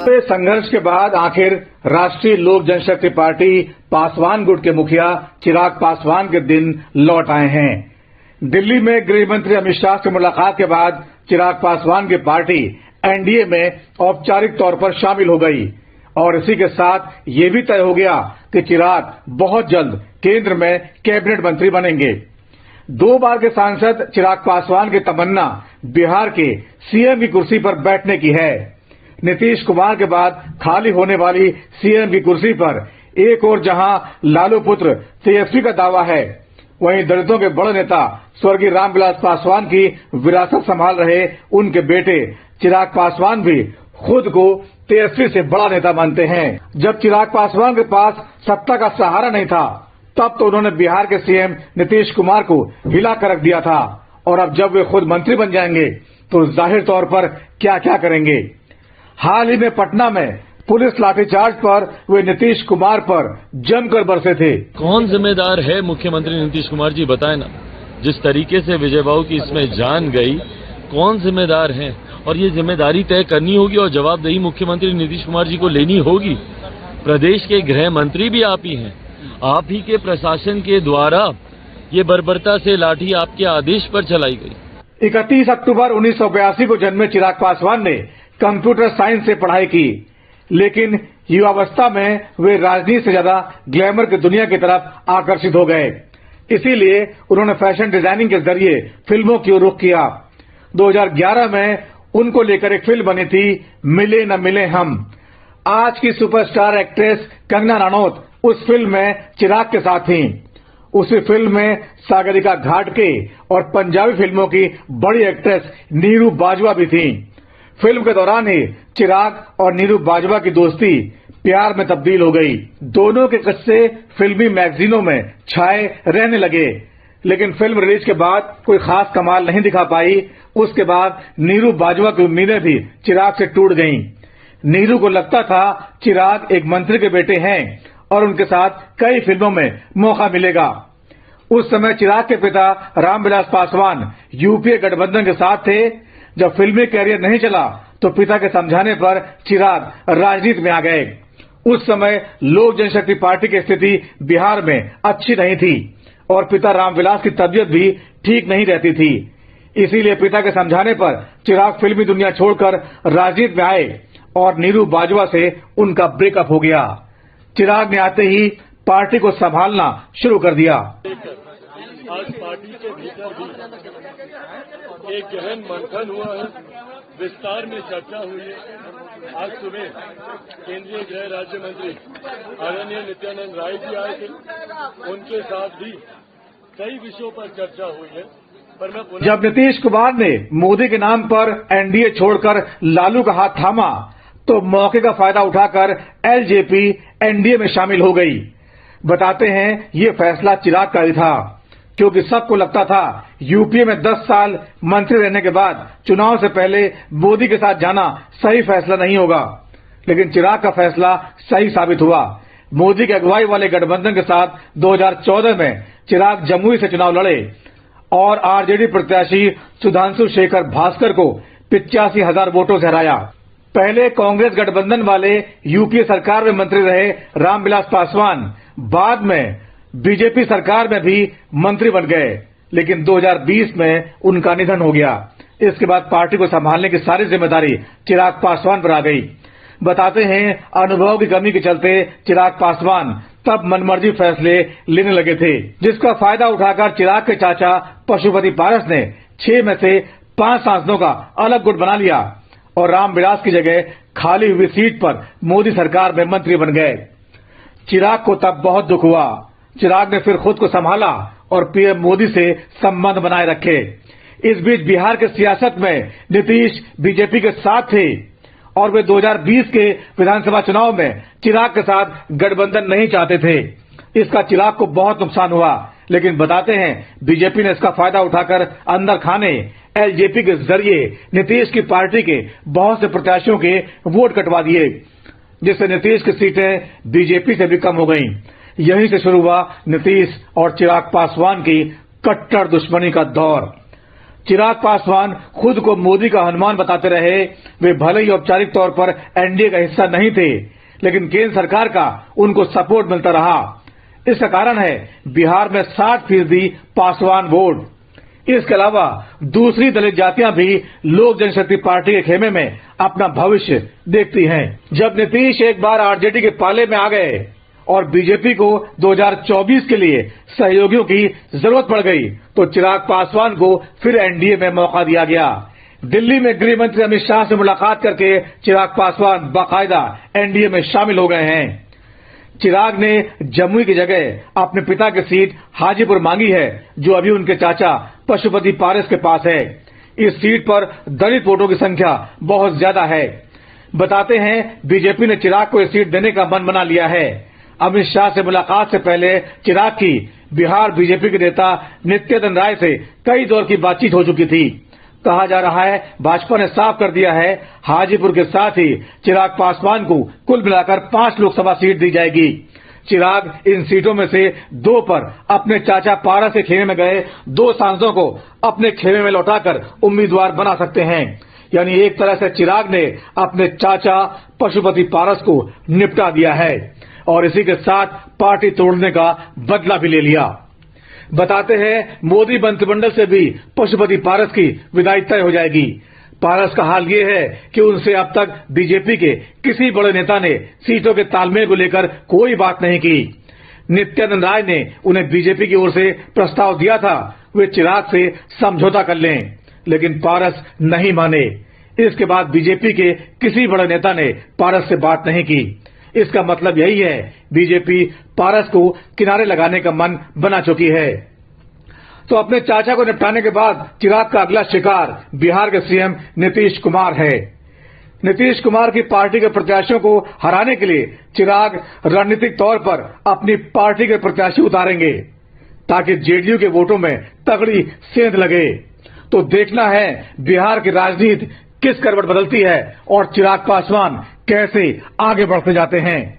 लंबे संघर्ष के बाद आखिर राष्ट्रीय लोक जनशक्ति पार्टी पासवान गुट के मुखिया चिराग पासवान के दिन लौट आए हैं। दिल्ली में गृह मंत्री अमित शाह से मुलाकात के बाद चिराग पासवान की पार्टी एनडीए में औपचारिक तौर पर शामिल हो गई और इसी के साथ ये भी तय हो गया कि चिराग बहुत जल्द केंद्र में कैबिनेट मंत्री बनेंगे। 2 बार के सांसद चिराग पासवान की तमन्ना बिहार के सीएम की कुर्सी पर बैठने की है। नीतीश कुमार के बाद खाली होने वाली सीएम की कुर्सी पर एक और जहां लालू पुत्र तेजस्वी का दावा है, वहीं दलितों के बड़े नेता स्वर्गीय रामविलास पासवान की विरासत संभाल रहे उनके बेटे चिराग पासवान भी खुद को तेजस्वी से बड़ा नेता मानते हैं। जब चिराग पासवान के पास सत्ता का सहारा नहीं था, तब तो उन्होंने बिहार के सीएम नीतीश कुमार को हिला कर रख दिया था और अब जब वे खुद मंत्री बन जाएंगे तो जाहिर तौर पर क्या क्या करेंगे। हाल ही में पटना में पुलिस लाठीचार्ज पर वे नीतीश कुमार पर जमकर बरसे थे। कौन जिम्मेदार है? मुख्यमंत्री नीतीश कुमार जी बताए ना। जिस तरीके से विजय बाबू की इसमें जान गई, कौन जिम्मेदार है? और ये जिम्मेदारी तय करनी होगी और जवाबदेही मुख्यमंत्री नीतीश कुमार जी को लेनी होगी। प्रदेश के गृह मंत्री भी आप ही हैं। आप ही के प्रशासन के द्वारा ये बर्बरता से लाठी आपके आदेश पर चलाई गई। 31 अक्टूबर 1982 को जन्मे चिराग पासवान ने कंप्यूटर साइंस से पढ़ाई की, लेकिन युवावस्था में वे राजनीति से ज्यादा ग्लैमर की दुनिया की तरफ आकर्षित हो गए। इसीलिए उन्होंने फैशन डिजाइनिंग के जरिए फिल्मों की ओर रुख किया। 2011 में उनको लेकर एक फिल्म बनी थी, मिले न मिले हम। आज की सुपरस्टार एक्ट्रेस कंगना रनौत उस फिल्म में चिराग के साथ थीं। उसी फिल्म में सागरिका घाटगे और पंजाबी फिल्मों की बड़ी एक्ट्रेस नीरू बाजवा भी थीं। फिल्म के दौरान ही चिराग और नीरू बाजवा की दोस्ती प्यार में तब्दील हो गई। दोनों के किस्से फिल्मी मैगजीनों में छाए रहने लगे, लेकिन फिल्म रिलीज के बाद कोई खास कमाल नहीं दिखा पाई। उसके बाद नीरू बाजवा की उम्मीदें भी चिराग से टूट गईं। नीरू को लगता था चिराग एक मंत्री के बेटे हैं और उनके साथ कई फिल्मों में मौका मिलेगा। उस समय चिराग के पिता रामविलास पासवान यूपीए गठबंधन के साथ थे। जब फिल्मी कैरियर नहीं चला तो पिता के समझाने पर चिराग राजनीति में आ गए। उस समय लोक जनशक्ति पार्टी की स्थिति बिहार में अच्छी नहीं थी और पिता रामविलास की तबीयत भी ठीक नहीं रहती थी। इसीलिए पिता के समझाने पर चिराग फिल्मी दुनिया छोड़कर राजनीति में आए और नीरू बाजवा से उनका ब्रेकअप हो गया। चिराग ने आते ही पार्टी को संभालना शुरू कर दिया। आज पार्टी के भीतर भी एक गहन मंथन हुआ है, विस्तार में चर्चा हुई है। आज सुबह केंद्रीय गृह राज्य मंत्री आदरणीय नित्यानंद राय जी आए थे, उनके साथ भी कई विषयों पर चर्चा हुई है। पर मैं जब नीतीश कुमार ने मोदी के नाम पर एनडीए छोड़कर लालू का हाथ थामा, तो मौके का फायदा उठाकर एलजेपी एनडीए में शामिल हो गई। बताते हैं ये फैसला चिराग का ही था, क्योंकि सबको लगता था यूपीए में 10 साल मंत्री रहने के बाद चुनाव से पहले मोदी के साथ जाना सही फैसला नहीं होगा। लेकिन चिराग का फैसला सही साबित हुआ। मोदी की अगुवाई वाले गठबंधन के साथ 2014 में चिराग जमुई से चुनाव लड़े और आरजेडी प्रत्याशी सुधांशु शेखर भास्कर को 85,000 वोटों से हराया। पहले कांग्रेस गठबंधन वाले यूपीए सरकार में मंत्री रहे रामविलास पासवान बाद में बीजेपी सरकार में भी मंत्री बन गए, लेकिन 2020 में उनका निधन हो गया। इसके बाद पार्टी को संभालने की सारी जिम्मेदारी चिराग पासवान पर आ गई। बताते हैं अनुभव की कमी के चलते चिराग पासवान तब मनमर्जी फैसले लेने लगे थे, जिसका फायदा उठाकर चिराग के चाचा पशुपति पारस ने 6 में से 5 सांसदों का अलग गुट बना लिया और रामविलास की जगह खाली हुई सीट पर मोदी सरकार में मंत्री बन गए। चिराग को तब बहुत दुख हुआ। चिराग ने फिर खुद को संभाला और पीएम मोदी से संबंध बनाए रखे। इस बीच बिहार के सियासत में नीतीश बीजेपी के साथ थे और वे 2020 के विधानसभा चुनाव में चिराग के साथ गठबंधन नहीं चाहते थे। इसका चिराग को बहुत नुकसान हुआ, लेकिन बताते हैं बीजेपी ने इसका फायदा उठाकर अंदर खाने एलजेपी के जरिए नीतीश की पार्टी के बहुत से प्रत्याशियों के वोट कटवा दिए, जिससे नीतीश की सीटें बीजेपी से भी कम हो गईं। यहीं से शुरू हुआ नीतीश और चिराग पासवान की कट्टर दुश्मनी का दौर। चिराग पासवान खुद को मोदी का हनुमान बताते रहे। वे भले ही औपचारिक तौर पर एनडीए का हिस्सा नहीं थे, लेकिन केंद्र सरकार का उनको सपोर्ट मिलता रहा। इसका कारण है बिहार में 60% पासवान वोट। इसके अलावा दूसरी दलित जातियां भी लोक जनशक्ति पार्टी के खेमे में अपना भविष्य देखती हैं। जब नीतीश एक बार आरजेडी के पाले में आ गए और बीजेपी को 2024 के लिए सहयोगियों की जरूरत पड़ गई, तो चिराग पासवान को फिर एनडीए में मौका दिया गया। दिल्ली में गृह मंत्री अमित शाह से मुलाकात करके चिराग पासवान बाकायदा एनडीए में शामिल हो गए हैं। चिराग ने जमुई की जगह अपने पिता की सीट हाजीपुर मांगी है, जो अभी उनके चाचा पशुपति पारस के पास है। इस सीट पर दलित वोटों की संख्या बहुत ज्यादा है। बताते हैं बीजेपी ने चिराग को इस सीट देने का मन बना लिया है। अमित शाह से मुलाकात से पहले चिराग की बिहार बीजेपी के नेता नित्यानंद राय से कई दौर की बातचीत हो चुकी थी। कहा जा रहा है भाजपा ने साफ कर दिया है, हाजीपुर के साथ ही चिराग पासवान को कुल मिलाकर 5 लोकसभा सीट दी जाएगी। चिराग इन सीटों में से 2 पर अपने चाचा पारस के खेमे में गए 2 सांसदों को अपने खेमे में लौटाकर उम्मीदवार बना सकते हैं। यानी एक तरह से चिराग ने अपने चाचा पशुपति पारस को निपटा दिया है और इसी के साथ पार्टी तोड़ने का बदला भी ले लिया। बताते हैं मोदी मंत्रिमंडल से भी पशुपति पारस की विदाई तय हो जाएगी। पारस का हाल ये है कि उनसे अब तक बीजेपी के किसी बड़े नेता ने सीटों के तालमेल को लेकर कोई बात नहीं की। नित्यानंद राय ने उन्हें बीजेपी की ओर से प्रस्ताव दिया था वे चिराग से समझौता कर लें, लेकिन पारस नहीं माने। इसके बाद बीजेपी के किसी बड़े नेता ने पारस से बात नहीं की। इसका मतलब यही है बीजेपी पारस को किनारे लगाने का मन बना चुकी है। तो अपने चाचा को निपटाने के बाद चिराग का अगला शिकार बिहार के सीएम नीतीश कुमार है। नीतीश कुमार की पार्टी के प्रत्याशियों को हराने के लिए चिराग रणनीतिक तौर पर अपनी पार्टी के प्रत्याशी उतारेंगे ताकि जेडीयू के वोटों में तगड़ी सेंध लगे। तो देखना है बिहार की राजनीति किस करवट बदलती है और चिराग पासवान कैसे आगे बढ़ते जाते हैं।